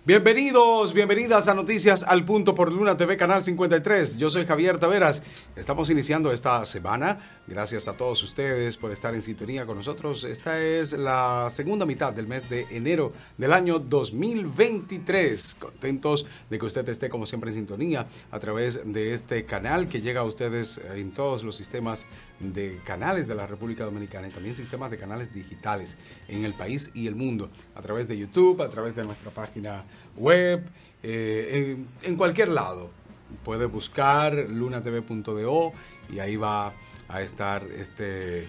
Bienvenidos, bienvenidas a Noticias al Punto por Luna TV, Canal 53. Yo soy Javier Taveras. Estamos iniciando esta semana. Gracias a todos ustedes por estar en sintonía con nosotros. Esta es la segunda mitad del mes de enero del año 2023. Contentos de que usted esté como siempre en sintonía a través de este canal que llega a ustedes en todos los sistemas de canales de la República Dominicana y también sistemas de canales digitales en el país y el mundo, a través de YouTube, a través de nuestra página web, en cualquier lado. Puede buscar lunatv.do y ahí va a estar este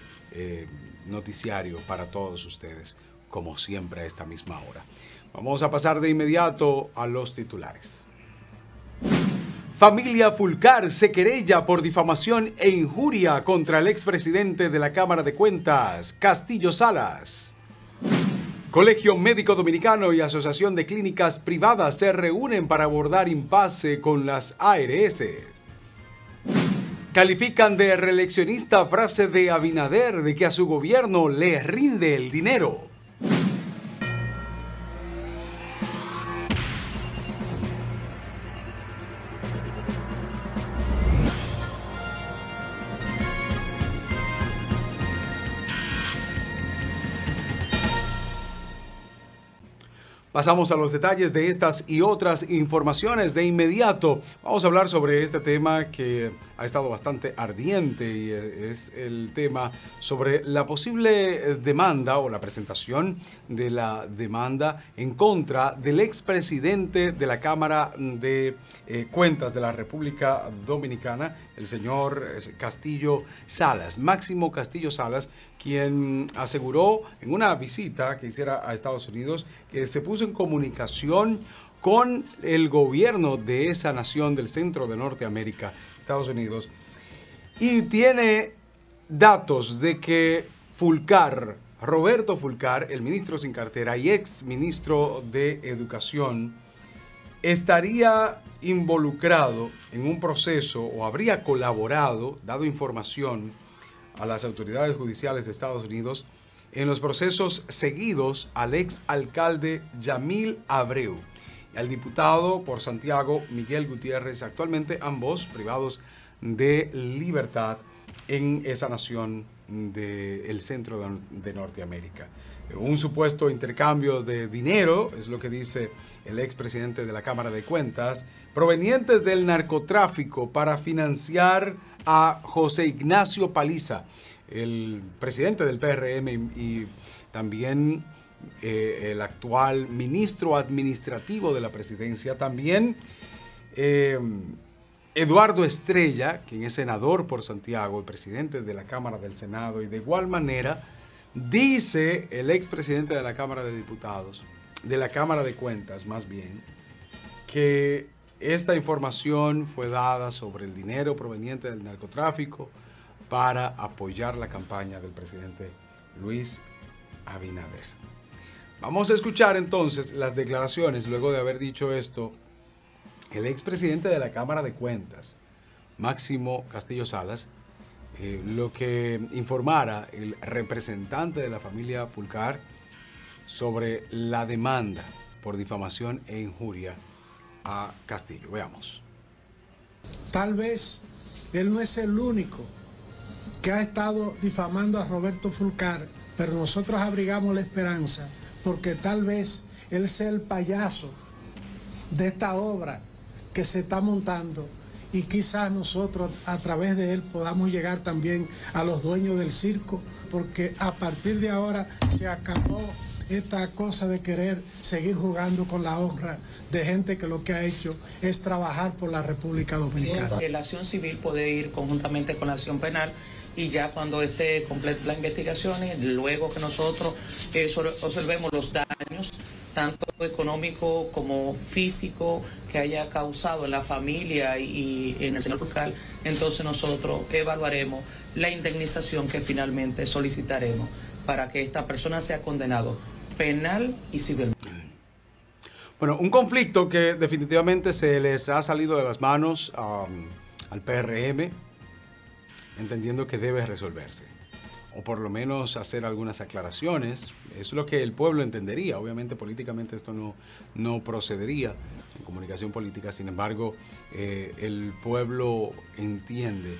noticiario para todos ustedes, como siempre a esta misma hora. Vamos a pasar de inmediato a los titulares. Familia Fulcar se querella por difamación e injuria contra el expresidente de la Cámara de Cuentas, Castillo Salas. Colegio Médico Dominicano y Asociación de Clínicas Privadas se reúnen para abordar impasse con las ARS. Califican de reeleccionista frase de Abinader de que a su gobierno le rinde el dinero. Pasamos a los detalles de estas y otras informaciones de inmediato. Vamos a hablar sobre este tema que ha estado bastante ardiente y es el tema sobre la posible demanda o la presentación de la demanda en contra del expresidente de la Cámara de Cuentas de la República Dominicana, el señor Castillo Salas, Máximo Castillo Salas, quien aseguró en una visita que hiciera a Estados Unidos que se puso en comunicación con el gobierno de esa nación del centro de Norteamérica, Estados Unidos, y tiene datos de que Fulcar, Roberto Fulcar, el ministro sin cartera y ex ministro de Educación, estaría involucrado en un proceso o habría colaborado, dado información a las autoridades judiciales de Estados Unidos en los procesos seguidos al ex alcalde Yamil Abreu y al diputado por Santiago Miguel Gutiérrez, actualmente ambos privados de libertad en esa nación del centro de Norteamérica. Un supuesto intercambio de dinero, es lo que dice el expresidente de la Cámara de Cuentas, provenientes del narcotráfico para financiar a José Ignacio Paliza, el presidente del PRM y también el actual ministro administrativo de la presidencia, también Eduardo Estrella, quien es senador por Santiago, el presidente de la Cámara del Senado, y de igual manera dice el expresidente de la Cámara de Diputados, de la Cámara de Cuentas más bien, que esta información fue dada sobre el dinero proveniente del narcotráfico para apoyar la campaña del presidente Luis Abinader. Vamos a escuchar entonces las declaraciones, luego de haber dicho esto, el expresidente de la Cámara de Cuentas, Máximo Castillo Salas, lo que informara el representante de la familia Fulcar sobre la demanda por difamación e injuria a Castillo. Veamos. Tal vez él no es el único que ha estado difamando a Roberto Fulcar, pero nosotros abrigamos la esperanza porque tal vez él sea el payaso de esta obra que se está montando y quizás nosotros a través de él podamos llegar también a los dueños del circo, porque a partir de ahora se acabó esta cosa de querer seguir jugando con la honra de gente que lo que ha hecho es trabajar por la República Dominicana. La acción civil puede ir conjuntamente con la acción penal y ya cuando esté completa la investigación, luego que nosotros observemos los daños, tanto económico como físico, que haya causado en la familia y en el señor Fulcar, entonces nosotros evaluaremos la indemnización que finalmente solicitaremos para que esta persona sea condenado penal y civilmente. Bueno, un conflicto que definitivamente se les ha salido de las manos al PRM, entendiendo que debe resolverse. o por lo menos hacer algunas aclaraciones. Es lo que el pueblo entendería. Obviamente políticamente esto no procedería en comunicación política, sin embargo el pueblo entiende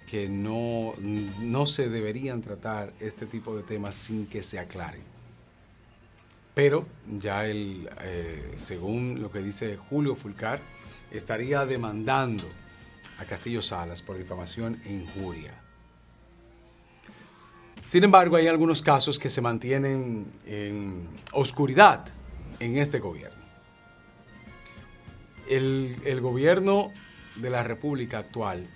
que no se deberían tratar este tipo de temas sin que se aclaren. Pero ya según lo que dice Julio Fulcar, estaría demandando a Castillo Salas por difamación e injuria. Sin embargo, hay algunos casos que se mantienen en oscuridad en este gobierno. El gobierno de la República actual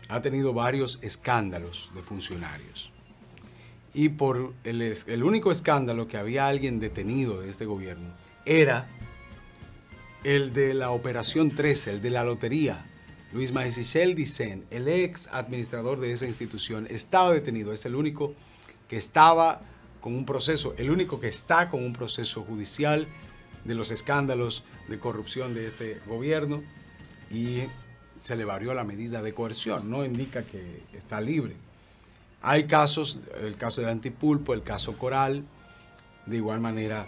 ha tenido varios escándalos de funcionarios. Y por el único escándalo que había alguien detenido de este gobierno era el de la Operación 13, el de la lotería. Luis Maisichel Dicen, el ex administrador de esa institución, estaba detenido. Es el único que estaba con un proceso, el único que está con un proceso judicial de los escándalos de corrupción de este gobierno, y se le varió la medida de coerción. No indica que está libre. Hay casos, el caso de Antipulpo, el caso Coral, de igual manera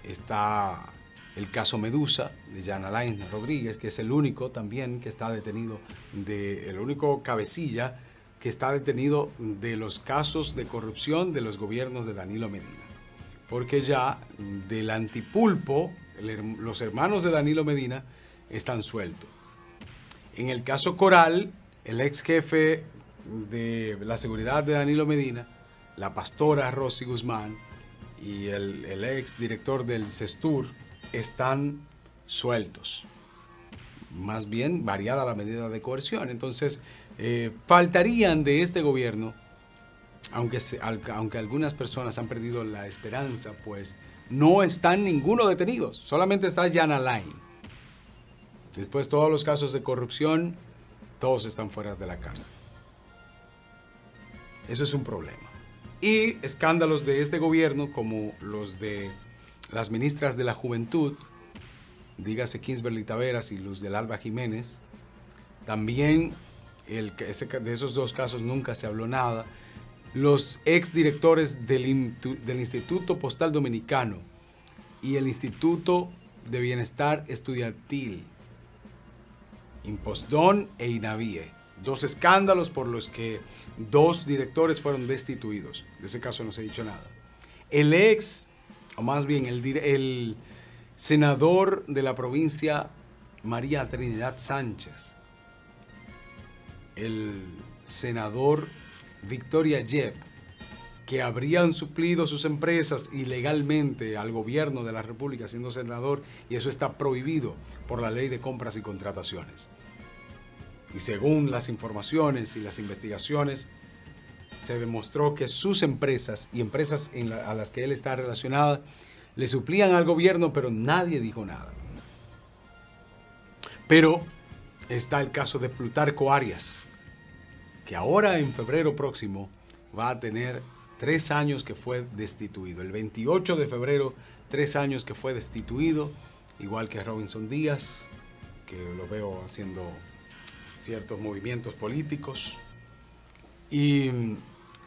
está el caso Medusa de Jan Alain Rodríguez, que es el único también que está detenido, el único cabecilla que está detenido de los casos de corrupción de los gobiernos de Danilo Medina. Porque ya del Antipulpo, los hermanos de Danilo Medina están sueltos. En el caso Coral, el ex jefe de la seguridad de Danilo Medina, la pastora Rosy Guzmán y el ex director del CESTUR están sueltos. Más bien variada la medida de coerción. Entonces, faltarían de este gobierno, aunque algunas personas han perdido la esperanza, pues no están ninguno detenido, solamente está Jan Alain. Después todos los casos de corrupción, todos están fuera de la cárcel. Eso es un problema. Y escándalos de este gobierno, como los de las ministras de la Juventud, dígase Kinsberly Taveras y Luz del Alba Jiménez, también de esos dos casos nunca se habló nada. Los exdirectores del Instituto Postal Dominicano y el Instituto de Bienestar Estudiantil, Impostón e INAVIE. Dos escándalos por los que dos directores fueron destituidos. De ese caso no se ha dicho nada. El senador de la provincia, María Trinidad Sánchez, el senador Victoria Yep, que habrían suplido sus empresas ilegalmente al gobierno de la República siendo senador, y eso está prohibido por la Ley de Compras y Contrataciones. Y según las informaciones y las investigaciones, se demostró que sus empresas y empresas a las que él está relacionada le suplían al gobierno, pero nadie dijo nada. Pero está el caso de Plutarco Arias, que ahora en febrero próximo va a tener 3 años que fue destituido. El 28 de febrero, 3 años que fue destituido, igual que Robinson Díaz, que lo veo haciendo ciertos movimientos políticos. Y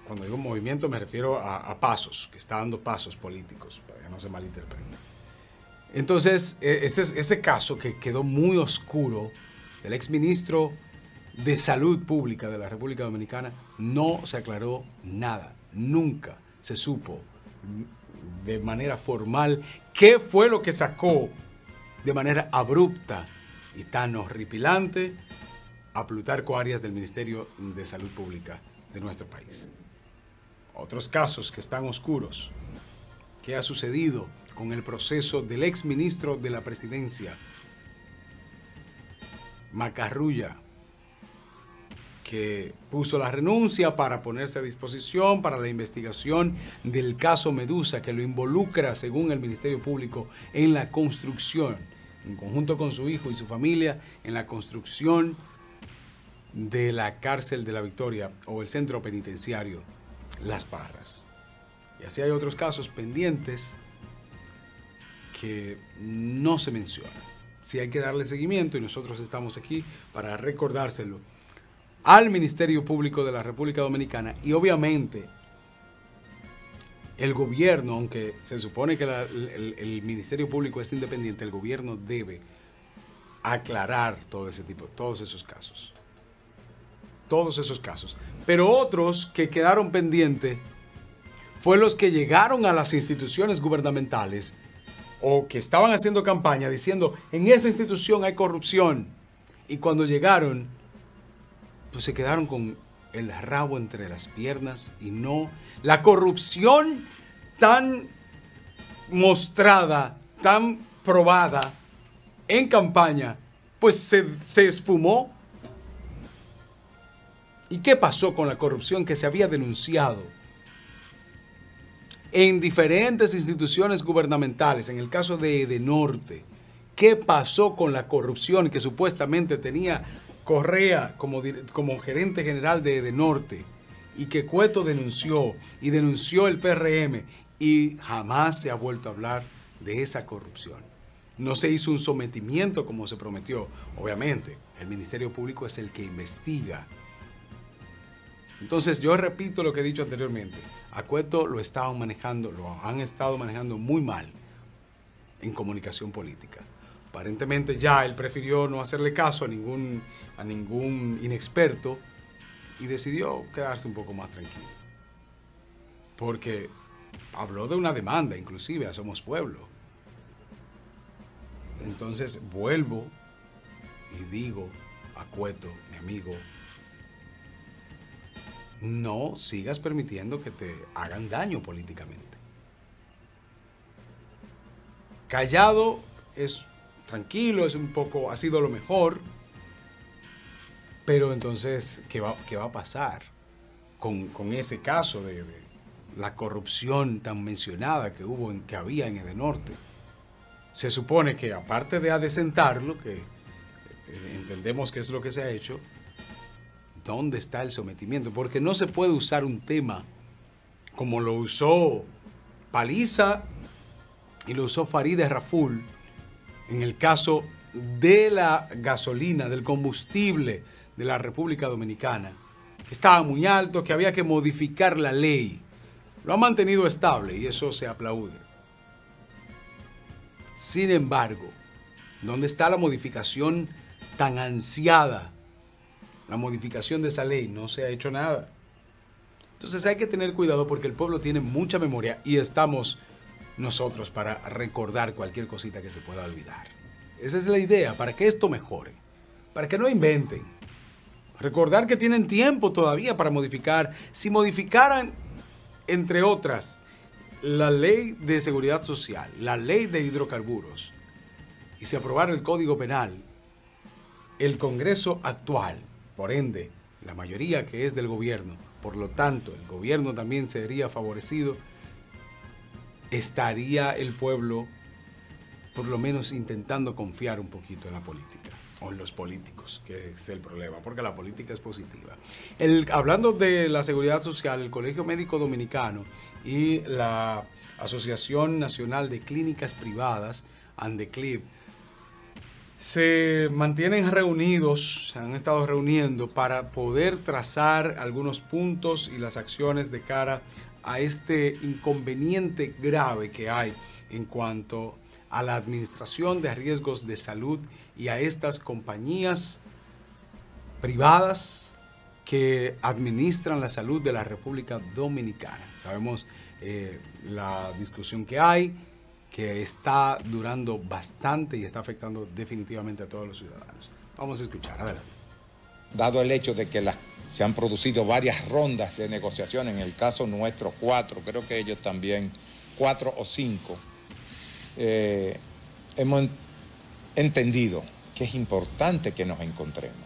cuando digo movimiento me refiero a pasos, que está dando pasos políticos, para que no se malinterprete. Entonces, ese caso que quedó muy oscuro, el exministro de Salud Pública de la República Dominicana, no se aclaró nada. Nunca se supo de manera formal qué fue lo que sacó de manera abrupta y tan horripilante a Plutarco Arias del Ministerio de Salud Pública de nuestro país. Otros casos que están oscuros. ¿Qué ha sucedido con el proceso del exministro de la Presidencia, Macarrulla, que puso la renuncia para ponerse a disposición para la investigación del caso Medusa, que lo involucra, según el Ministerio Público, en la construcción, en conjunto con su hijo y su familia, en la construcción de la cárcel de la Victoria o el centro penitenciario Las Parras? Y así hay otros casos pendientes que no se mencionan. Sí hay que darle seguimiento y nosotros estamos aquí para recordárselo al Ministerio Público de la República Dominicana y obviamente el gobierno, aunque se supone que el Ministerio Público es independiente, el gobierno debe aclarar todos esos casos. Todos esos casos. Pero otros que quedaron pendientes fue los que llegaron a las instituciones gubernamentales o que estaban haciendo campaña diciendo, en esa institución hay corrupción. Y cuando llegaron, pues se quedaron con el rabo entre las piernas y no. La corrupción tan mostrada, tan probada en campaña, pues se esfumó. ¿Y qué pasó con la corrupción que se había denunciado en diferentes instituciones gubernamentales? En el caso de Edenorte, ¿qué pasó con la corrupción que supuestamente tenía Correa como gerente general de Edenorte y que Cueto denunció y denunció el PRM y jamás se ha vuelto a hablar de esa corrupción? No se hizo un sometimiento como se prometió. Obviamente, el Ministerio Público es el que investiga. Entonces, yo repito lo que he dicho anteriormente. A Cueto lo han estado manejando muy mal en comunicación política. Aparentemente ya él prefirió no hacerle caso a ningún inexperto y decidió quedarse un poco más tranquilo. Porque habló de una demanda, inclusive, a Somos Pueblo. Entonces vuelvo y digo a Cueto, mi amigo, no sigas permitiendo que te hagan daño políticamente. Callado es tranquilo, es un poco, ha sido lo mejor, pero entonces, ¿qué va a pasar con ese caso de la corrupción tan mencionada que había en Edenorte? Se supone que aparte de adecentarlo, que entendemos que es lo que se ha hecho, ¿dónde está el sometimiento? Porque no se puede usar un tema como lo usó Paliza y lo usó Farideh Raful en el caso de la gasolina, del combustible de la República Dominicana, que estaba muy alto, que había que modificar la ley. Lo ha mantenido estable y eso se aplaude. Sin embargo, ¿dónde está la modificación tan ansiada? La modificación de esa ley, no se ha hecho nada. Entonces hay que tener cuidado porque el pueblo tiene mucha memoria y estamos nosotros para recordar cualquier cosita que se pueda olvidar. Esa es la idea, para que esto mejore, para que no inventen. Recordar que tienen tiempo todavía para modificar. Si modificaran, entre otras, la ley de seguridad social, la ley de hidrocarburos, y se aprobara el Código Penal, el Congreso actual, por ende, la mayoría que es del gobierno, por lo tanto, el gobierno también sería favorecido, estaría el pueblo, por lo menos, intentando confiar un poquito en la política, o en los políticos, que es el problema, porque la política es positiva. Hablando de la seguridad social, el Colegio Médico Dominicano y la Asociación Nacional de Clínicas Privadas, ANDECLIP, se mantienen reunidos, se han estado reuniendo para poder trazar algunos puntos y las acciones de cara a este inconveniente grave que hay en cuanto a la administración de riesgos de salud y a estas compañías privadas que administran la salud de la República Dominicana. Sabemos la discusión que hay, que está durando bastante y está afectando definitivamente a todos los ciudadanos. Vamos a escuchar, adelante. Dado el hecho de que se han producido varias rondas de negociación, en el caso nuestro 4, creo que ellos también 4 o 5, hemos entendido que es importante que nos encontremos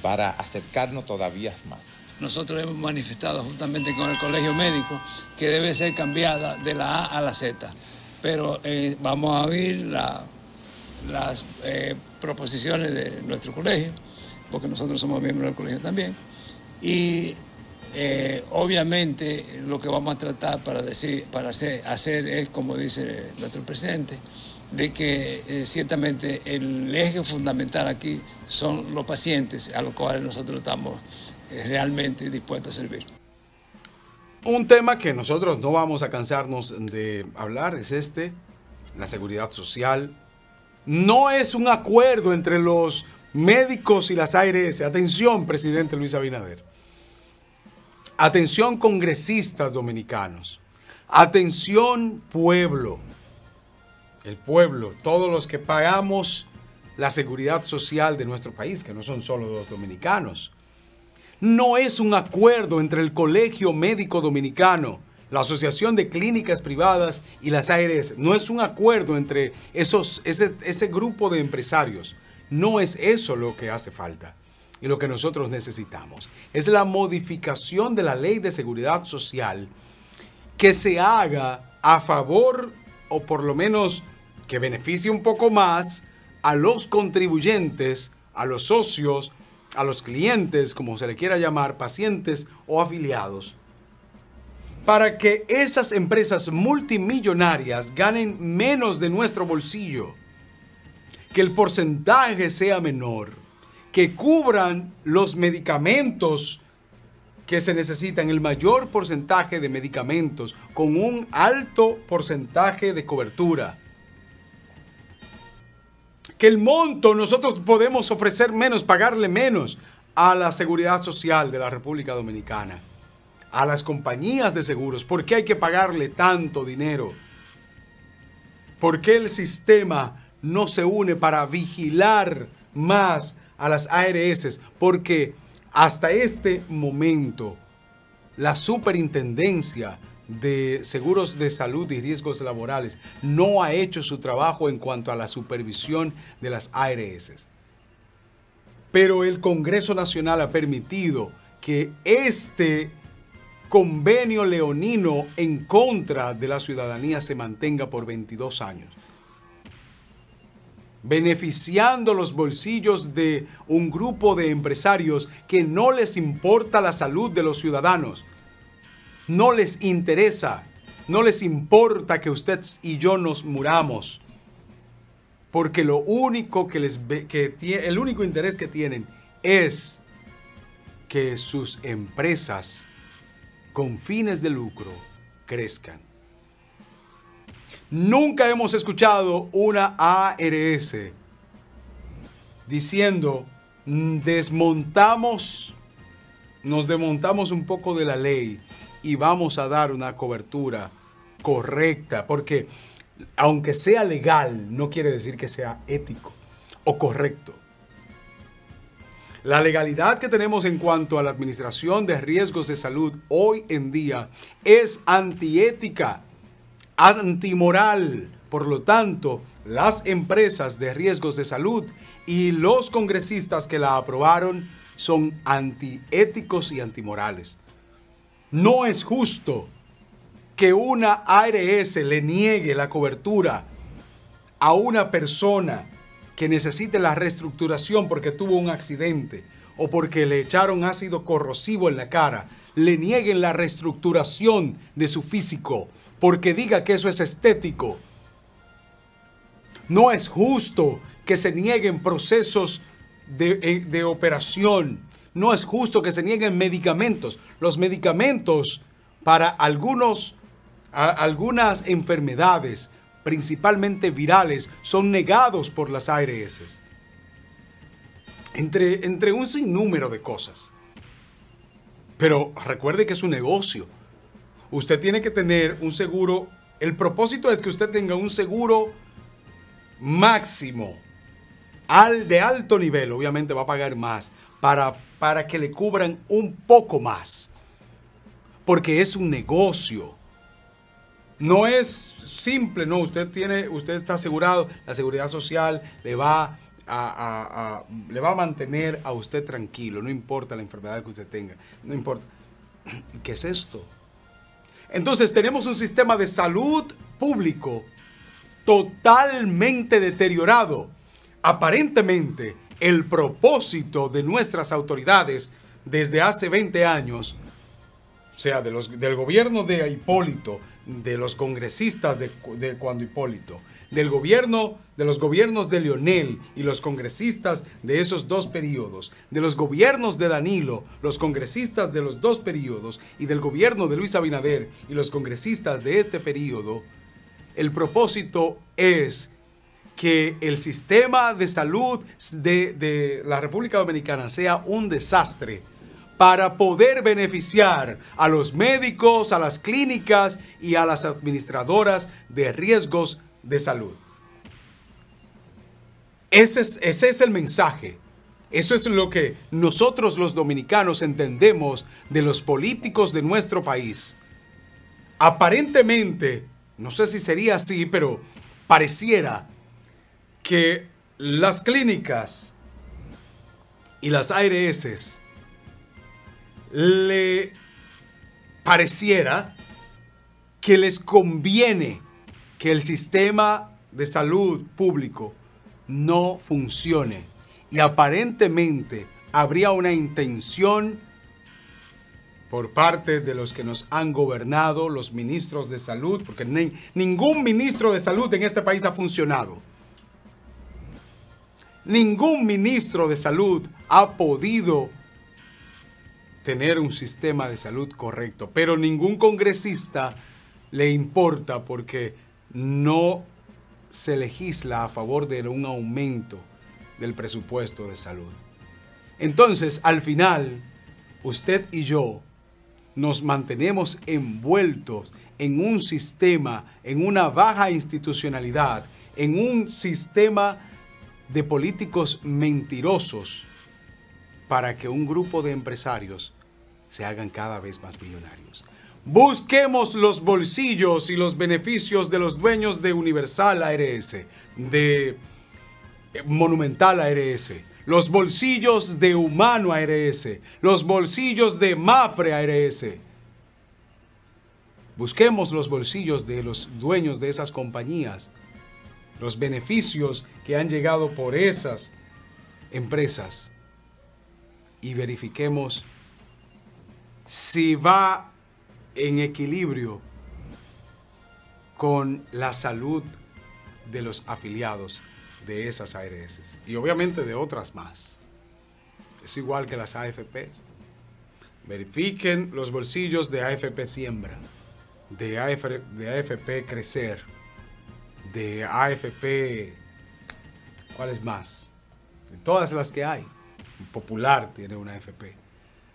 para acercarnos todavía más. Nosotros hemos manifestado juntamente con el Colegio Médico que debe ser cambiada de la A a la Z, pero vamos a oír las proposiciones de nuestro colegio, porque nosotros somos miembros del colegio también, y obviamente lo que vamos a tratar para hacer es, como dice nuestro presidente, de que ciertamente el eje fundamental aquí son los pacientes a los cuales nosotros estamos realmente dispuestos a servir. Un tema que nosotros no vamos a cansarnos de hablar es la seguridad social. No es un acuerdo entre los médicos y las ARS. Atención, presidente Luis Abinader. Atención, congresistas dominicanos. Atención, pueblo. El pueblo, todos los que pagamos la seguridad social de nuestro país, que no son solo los dominicanos. No es un acuerdo entre el Colegio Médico Dominicano, la Asociación de Clínicas Privadas y las ARS. No es un acuerdo entre ese grupo de empresarios. No es eso lo que hace falta y lo que nosotros necesitamos. Es la modificación de la Ley de Seguridad Social que se haga a favor, o por lo menos que beneficie un poco más a los contribuyentes, a los socios, a los clientes, como se le quiera llamar, pacientes o afiliados, para que esas empresas multimillonarias ganen menos de nuestro bolsillo, que el porcentaje sea menor, que cubran los medicamentos que se necesitan, el mayor porcentaje de medicamentos, con un alto porcentaje de cobertura. Que el monto nosotros podemos ofrecer menos, pagarle menos a la seguridad social de la República Dominicana, a las compañías de seguros. ¿Por qué hay que pagarle tanto dinero? ¿Por qué el sistema no se une para vigilar más a las ARS? Porque hasta este momento la Superintendencia de Seguros de Salud y Riesgos Laborales no ha hecho su trabajo en cuanto a la supervisión de las ARS. Pero el Congreso Nacional ha permitido que este convenio leonino en contra de la ciudadanía se mantenga por 22 años, beneficiando los bolsillos de un grupo de empresarios que no les importa la salud de los ciudadanos. No les interesa, no les importa que usted y yo nos muramos, porque lo único el único interés que tienen es que sus empresas con fines de lucro crezcan. Nunca hemos escuchado una ARS diciendo nos desmontamos un poco de la ley y vamos a dar una cobertura correcta, porque aunque sea legal, no quiere decir que sea ético o correcto. La legalidad que tenemos en cuanto a la administración de riesgos de salud hoy en día es antiética, antimoral. Por lo tanto, las empresas de riesgos de salud y los congresistas que la aprobaron son antiéticos y antimorales. No es justo que una ARS le niegue la cobertura a una persona que necesite la reestructuración porque tuvo un accidente o porque le echaron ácido corrosivo en la cara, le nieguen la reestructuración de su físico porque diga que eso es estético. No es justo que se nieguen procesos de operación. No es justo que se nieguen medicamentos. Los medicamentos para algunas enfermedades, principalmente virales, son negados por las ARS. Entre un sinnúmero de cosas. Pero recuerde que es un negocio. Usted tiene que tener un seguro. El propósito es que usted tenga un seguro máximo, de alto nivel. Obviamente va a pagar más para que le cubran un poco más. Porque es un negocio. No es simple, no. Usted está asegurado, la seguridad social le va a mantener a usted tranquilo, no importa la enfermedad que usted tenga, no importa. ¿Qué es esto? Entonces tenemos un sistema de salud público totalmente deteriorado. Aparentemente, el propósito de nuestras autoridades desde hace 20 años o sea, del gobierno de Hipólito, de los congresistas de cuando Hipólito, de los gobiernos de Leonel y los congresistas de esos dos periodos, de los gobiernos de Danilo, los congresistas de los dos periodos, y del gobierno de Luis Abinader y los congresistas de este periodo, el propósito es que el sistema de salud de la República Dominicana sea un desastre para poder beneficiar a los médicos, a las clínicas y a las administradoras de riesgos de salud. Ese es el mensaje. Eso es lo que nosotros los dominicanos entendemos de los políticos de nuestro país. Aparentemente, no sé si sería así, pero pareciera que las clínicas y las ARS le pareciera que les conviene que el sistema de salud público no funcione. Y aparentemente habría una intención por parte de los que nos han gobernado, los ministros de salud, porque ningún ministro de salud en este país ha funcionado. Ningún ministro de salud ha podido tener un sistema de salud correcto, pero ningún congresista le importa porque no se legisla a favor de un aumento del presupuesto de salud. Entonces, al final, usted y yo nos mantenemos envueltos en un sistema, en una baja institucionalidad, en un sistema de políticos mentirosos para que un grupo de empresarios se hagan cada vez más millonarios. Busquemos los bolsillos y los beneficios de los dueños de Universal ARS, de Monumental ARS, los bolsillos de Humano ARS, los bolsillos de Mafre ARS. Busquemos los bolsillos de los dueños de esas compañías, los beneficios que han llegado por esas empresas y verifiquemos si va en equilibrio con la salud de los afiliados de esas ARS y obviamente de otras más. Es igual que las AFPs. Verifiquen los bolsillos de AFP Siembra, de AFP Crecer, de AFP, ¿cuáles más? De todas las que hay. Popular tiene una AFP.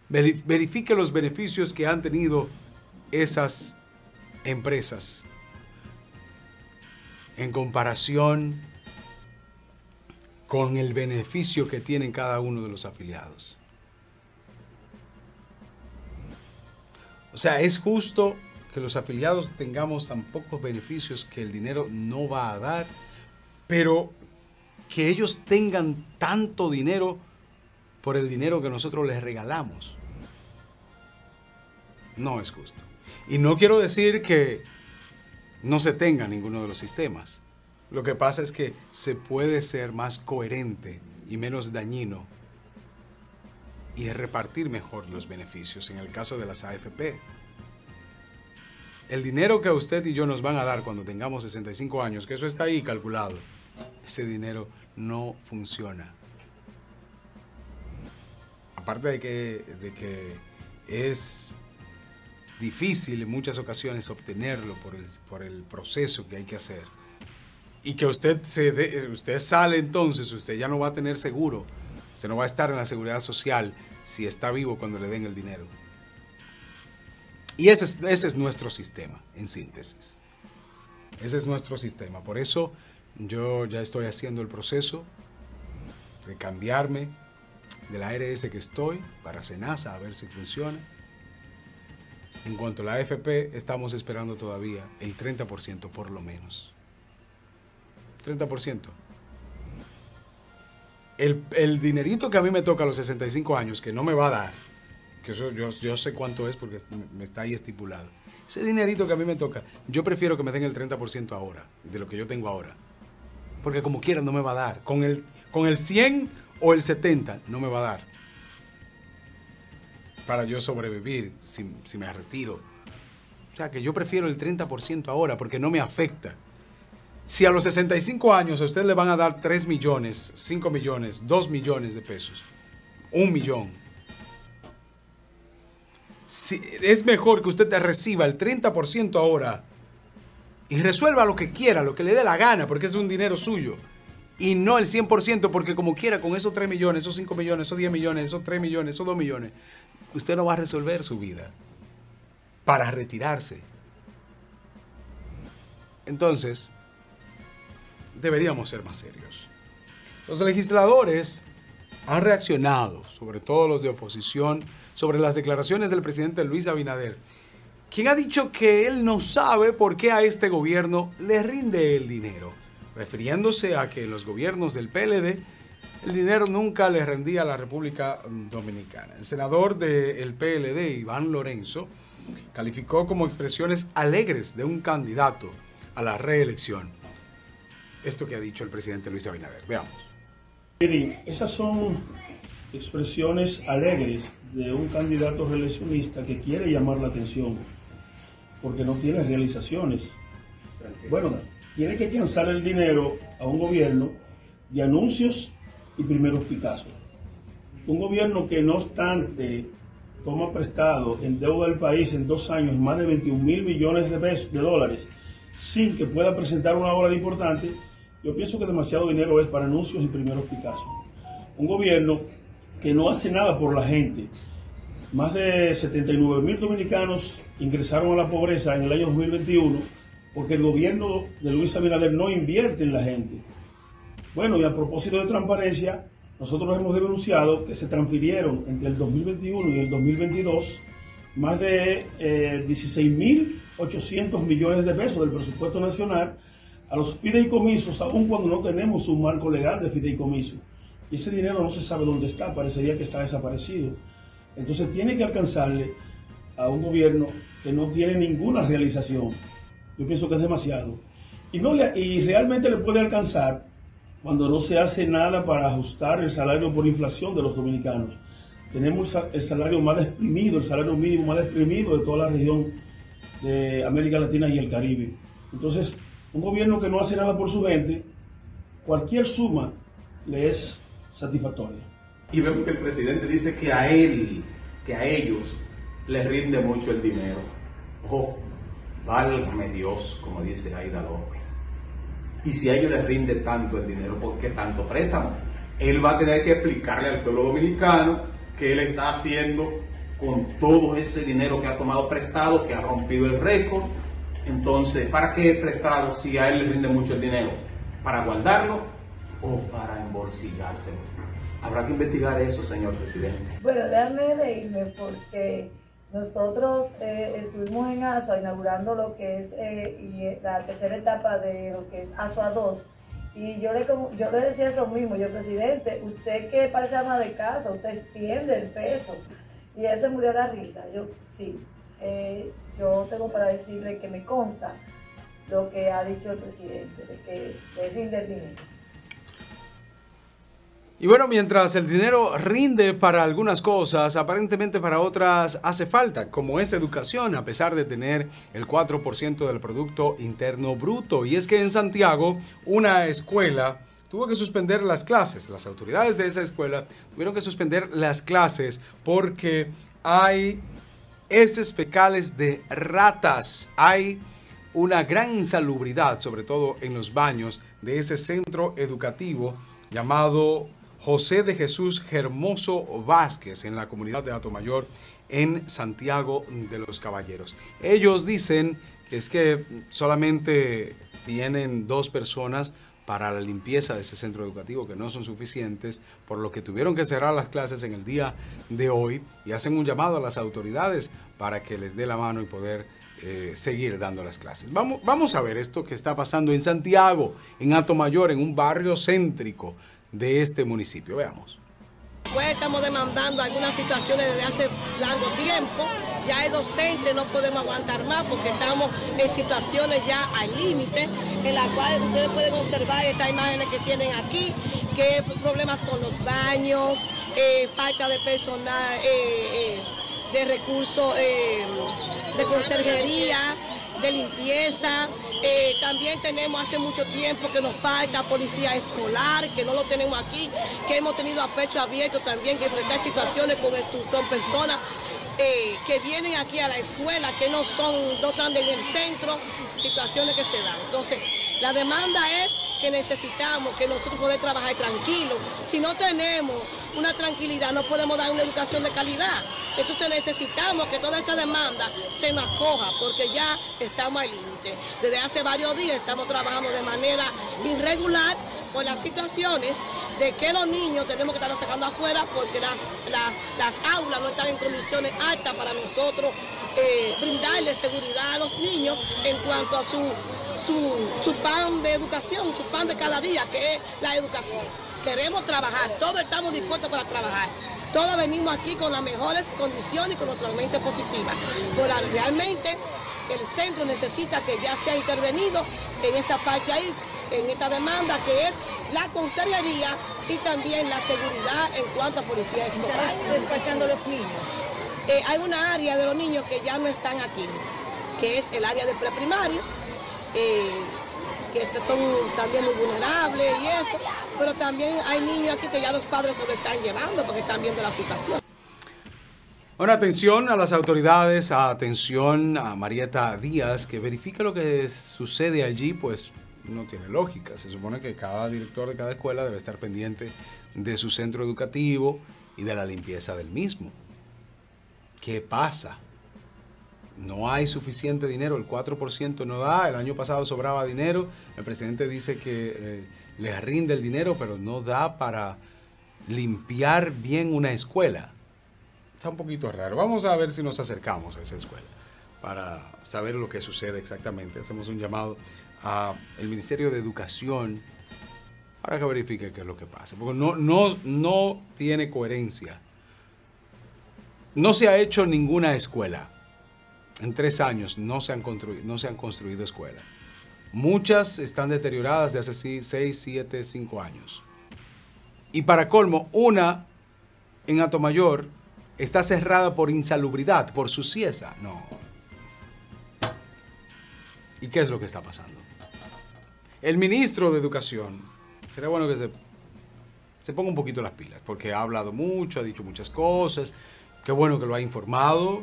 Verifique los beneficios que han tenido esas empresas en comparación con el beneficio que tienen cada uno de los afiliados. O sea, es justo que los afiliados tengamos tan pocos beneficios que el dinero no va a dar, pero que ellos tengan tanto dinero por el dinero que nosotros les regalamos. No es justo. Y no quiero decir que no se tenga ninguno de los sistemas. Lo que pasa es que se puede ser más coherente y menos dañino y repartir mejor los beneficios en el caso de las AFP. El dinero que usted y yo nos van a dar cuando tengamos 65 años, que eso está ahí calculado, ese dinero no funciona. Aparte de que es difícil en muchas ocasiones obtenerlo por el proceso que hay que hacer. Y que usted sale entonces, usted ya no va a tener seguro. Usted no va a estar en la seguridad social si está vivo cuando le den el dinero. Y ese es nuestro sistema, en síntesis. Ese es nuestro sistema. Por eso yo ya estoy haciendo el proceso de cambiarme de la ARS que estoy para Senasa a ver si funciona. En cuanto a la AFP, estamos esperando todavía el 30% por lo menos. 30%. El dinerito que a mí me toca a los 65 años, que no me va a dar, que eso yo sé cuánto es porque me está ahí estipulado. Ese dinerito que a mí me toca, yo prefiero que me den el 30% ahora, de lo que yo tengo ahora. Porque como quiera no me va a dar. Con el 100 o el 70 no me va a dar. para yo sobrevivir si me retiro. O sea, que yo prefiero el 30% ahora porque no me afecta. Si a los 65 años a usted le van a dar 3 millones, 5 millones, 2 millones de pesos, 1 millón, es mejor que usted reciba el 30% ahora y resuelva lo que quiera, lo que le dé la gana, porque es un dinero suyo. Y no el 100%, porque como quiera, con esos 3 millones, esos 5 millones, esos 10 millones, esos 3 millones, esos 2 millones, usted no va a resolver su vida para retirarse. Entonces, deberíamos ser más serios. Los legisladores han reaccionado, sobre todo los de oposición, sobre las declaraciones del presidente Luis Abinader, quien ha dicho que él no sabe por qué a este gobierno le rinde el dinero, refiriéndose a que los gobiernos del PLD el dinero nunca le rendía a la República Dominicana. El senador del PLD, Iván Lorenzo, calificó como expresiones alegres de un candidato a la reelección esto que ha dicho el presidente Luis Abinader. Veamos. Esas son expresiones alegres de un candidato reeleccionista que quiere llamar la atención porque no tiene realizaciones. Bueno, tiene que alcanzar el dinero a un gobierno de anuncios y primeros picazos. Un gobierno que no obstante toma prestado en deuda del país en 2 años más de 21.000 millones de dólares sin que pueda presentar una obra importante. Yo pienso que demasiado dinero es para anuncios y primeros picazos. Un gobierno que no hace nada por la gente. Más de 79.000 dominicanos ingresaron a la pobreza en el año 2021 porque el gobierno de Luis Abinader no invierte en la gente. Bueno, y a propósito de transparencia, nosotros hemos denunciado que se transfirieron entre el 2021 y el 2022 más de 16.800 millones de pesos del presupuesto nacional a los fideicomisos, aun cuando no tenemos un marco legal de fideicomiso. Y ese dinero no se sabe dónde está, parecería que está desaparecido. Entonces tiene que alcanzarle a un gobierno que no tiene ninguna realización. Yo pienso que es demasiado. Y realmente le puede alcanzar cuando no se hace nada para ajustar el salario por inflación de los dominicanos. Tenemos el salario más exprimido, el salario mínimo más exprimido de toda la región de América Latina y el Caribe. Entonces, un gobierno que no hace nada por su gente, cualquier suma le es satisfactoria. Y vemos que el presidente dice que a ellos les rinde mucho el dinero. Ojo, válgame Dios, como dice Aida López. Y si a ellos les rinde tanto el dinero, ¿por qué tanto préstamo? Él va a tener que explicarle al pueblo dominicano qué él está haciendo con todo ese dinero que ha tomado prestado, que ha rompido el récord. Entonces, ¿para qué prestado si a él le rinde mucho el dinero? ¿Para guardarlo o para embolsillárselo? Habrá que investigar eso, señor presidente. Bueno, déjame reírme porque nosotros estuvimos en ASUA inaugurando lo que es la tercera etapa de lo que es ASUA 2 y yo le decía eso mismo, yo presidente, usted que parece ama de casa, usted extiende el peso y él se murió de la risa. Yo sí, yo tengo para decirle que me consta lo que ha dicho el presidente, de que le rinde el dinero. Y bueno, mientras el dinero rinde para algunas cosas, aparentemente para otras hace falta, como es educación, a pesar de tener el 4% del Producto Interno Bruto. Y es que en Santiago, una escuela tuvo que suspender las clases. Las autoridades de esa escuela tuvieron que suspender las clases porque hay heces fecales de ratas. Hay una gran insalubridad, sobre todo en los baños de ese centro educativo llamado José de Jesús Hermoso Vázquez, en la comunidad de Atomayor, en Santiago de los Caballeros. Ellos dicen que es que solamente tienen 2 personas para la limpieza de ese centro educativo, que no son suficientes, por lo que tuvieron que cerrar las clases en el día de hoy y hacen un llamado a las autoridades para que les dé la mano y poder seguir dando las clases. Vamos a ver esto que está pasando en Santiago, en Atomayor, en un barrio céntrico de este municipio. Veamos. Pues estamos demandando algunas situaciones desde hace largo tiempo. Ya el docente no podemos aguantar más porque estamos en situaciones ya al límite, en las cuales ustedes pueden observar estas imágenes que tienen aquí, que problemas con los baños, falta de personal, de recursos de conserjería, de limpieza. También tenemos hace mucho tiempo que nos falta policía escolar, que no lo tenemos aquí, que hemos tenido a pecho abierto también que enfrentar situaciones con personas que vienen aquí a la escuela, que no están en el centro, situaciones que se dan. Entonces, la demanda es que necesitamos que nosotros podamos trabajar tranquilos. Si no tenemos una tranquilidad, no podemos dar una educación de calidad. Entonces necesitamos que toda esta demanda se nos acoja, porque ya estamos al límite. Desde hace varios días estamos trabajando de manera irregular por las situaciones de que los niños tenemos que estarlos sacando afuera porque las aulas no están en condiciones altas para nosotros brindarle seguridad a los niños en cuanto a su pan de educación, su pan de cada día, que es la educación. Queremos trabajar, todos estamos dispuestos para trabajar. Todos venimos aquí con las mejores condiciones y con nuestra mente positiva. Pero realmente el centro necesita que ya sea intervenido en esa parte ahí, en esta demanda que es la conserjería y también la seguridad en cuanto a policía escolar. ¿Están despachando los niños? Hay una área de los niños que ya no están aquí, que es el área de preprimario, que son también muy vulnerables y eso, pero también hay niños aquí que ya los padres se los están llevando porque están viendo la situación. Bueno, atención a las autoridades, atención a Marieta Díaz, que verifica lo que sucede allí, pues no tiene lógica. Se supone que cada director de cada escuela debe estar pendiente de su centro educativo y de la limpieza del mismo. ¿Qué pasa? No hay suficiente dinero, el 4% no da, el año pasado sobraba dinero, el presidente dice que les rinde el dinero, pero no da para limpiar bien una escuela. Está un poquito raro. Vamos a ver si nos acercamos a esa escuela para saber lo que sucede exactamente. Hacemos un llamado al Ministerio de Educación para que verifique qué es lo que pasa, porque no tiene coherencia. No se ha hecho ninguna escuela. En 3 años no se han construido escuelas. Muchas están deterioradas de hace 6, 7, 5 años. Y para colmo, una en Atomayor está cerrada por insalubridad, por suciedad. No. ¿Y qué es lo que está pasando? El ministro de Educación, sería bueno que se ponga un poquito las pilas, porque ha hablado mucho, ha dicho muchas cosas. Qué bueno que lo ha informado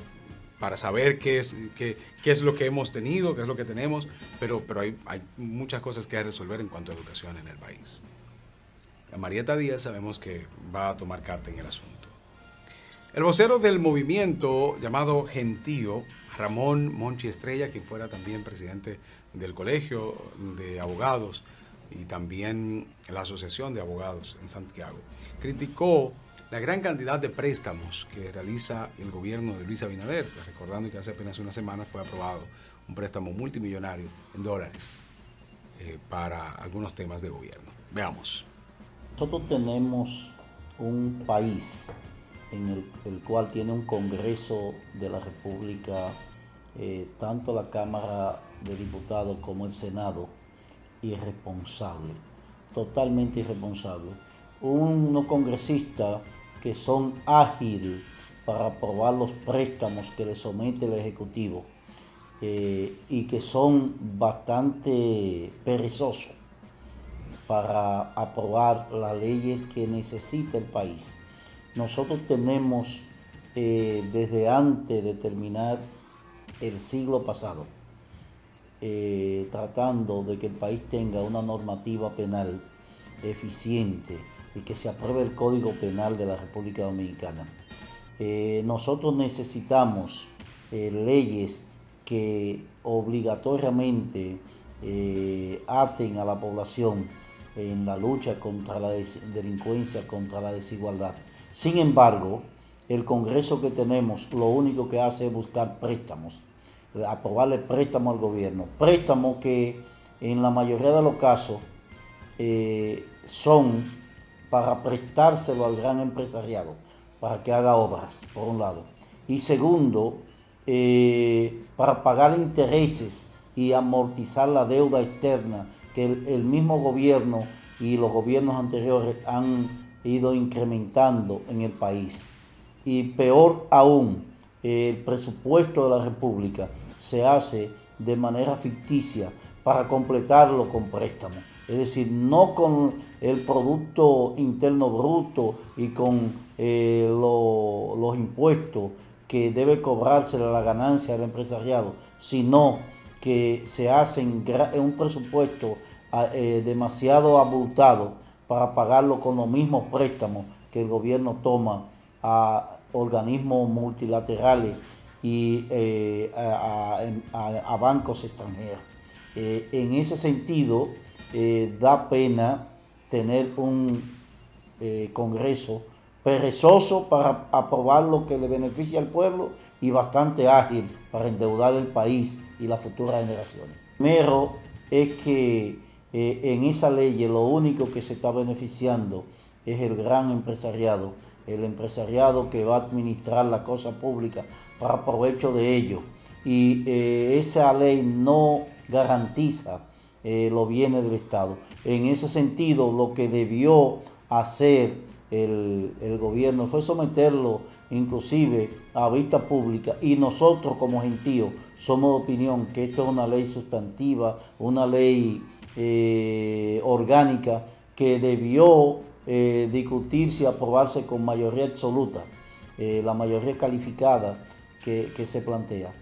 para saber qué es lo que hemos tenido, qué es lo que tenemos, pero hay muchas cosas que hay que resolver en cuanto a educación en el país. A Marieta Díaz sabemos que va a tomar carta en el asunto. El vocero del movimiento llamado Gentío, Ramón Monchi Estrella, quien fuera también presidente del Colegio de Abogados y también la Asociación de Abogados en Santiago, criticó la gran cantidad de préstamos que realiza el gobierno de Luis Abinader, recordando que hace apenas una semana fue aprobado un préstamo multimillonario en dólares para algunos temas de gobierno. Veamos. Nosotros tenemos un país en el cual tiene un Congreso de la República, tanto la Cámara de Diputados como el Senado, irresponsable, totalmente irresponsable. Unos congresistas que son ágiles para aprobar los préstamos que le somete el Ejecutivo y que son bastante perezosos para aprobar las leyes que necesita el país. Nosotros tenemos desde antes de terminar el siglo pasado tratando de que el país tenga una normativa penal eficiente y que se apruebe el Código Penal de la República Dominicana. Nosotros necesitamos leyes que obligatoriamente aten a la población en la lucha contra la delincuencia, contra la desigualdad. Sin embargo, el Congreso que tenemos lo único que hace es buscar préstamos, aprobarle préstamos al gobierno, préstamos que en la mayoría de los casos son para prestárselo al gran empresariado, para que haga obras, por un lado. Y segundo, para pagar intereses y amortizar la deuda externa que el mismo gobierno y los gobiernos anteriores han ido incrementando en el país. Y peor aún, el presupuesto de la República se hace de manera ficticia para completarlo con préstamos. Es decir, no con el Producto Interno Bruto y con los impuestos que debe cobrarse la ganancia del empresariado, sino que se hace en un presupuesto demasiado abultado para pagarlo con los mismos préstamos que el gobierno toma a organismos multilaterales y a bancos extranjeros. En ese sentido, da pena tener un Congreso perezoso para aprobar lo que le beneficia al pueblo y bastante ágil para endeudar el país y las futuras generaciones. Primero es que en esa ley lo único que se está beneficiando es el gran empresariado, el empresariado que va a administrar la cosa pública para provecho de ellos. Y esa ley no garantiza los bienes del Estado. En ese sentido, lo que debió hacer el gobierno fue someterlo inclusive a vista pública, y nosotros como gentíos somos de opinión que esto es una ley sustantiva, una ley orgánica que debió discutirse y aprobarse con mayoría absoluta, la mayoría calificada que se plantea.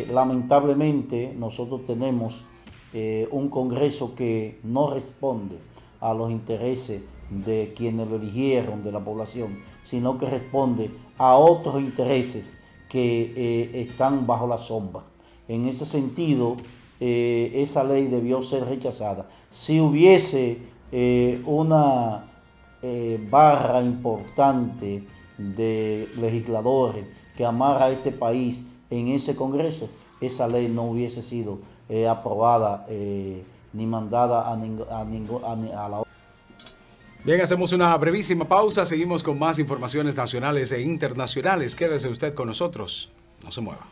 Lamentablemente nosotros tenemos un Congreso que no responde a los intereses de quienes lo eligieron, de la población, sino que responde a otros intereses que están bajo la sombra. En ese sentido, esa ley debió ser rechazada. Si hubiese una barra importante de legisladores que amara a este país en ese Congreso, esa ley no hubiese sido aprobada ni mandada a la. Bien, hacemos una brevísima pausa, seguimos con más informaciones nacionales e internacionales. Quédese usted con nosotros, no se mueva.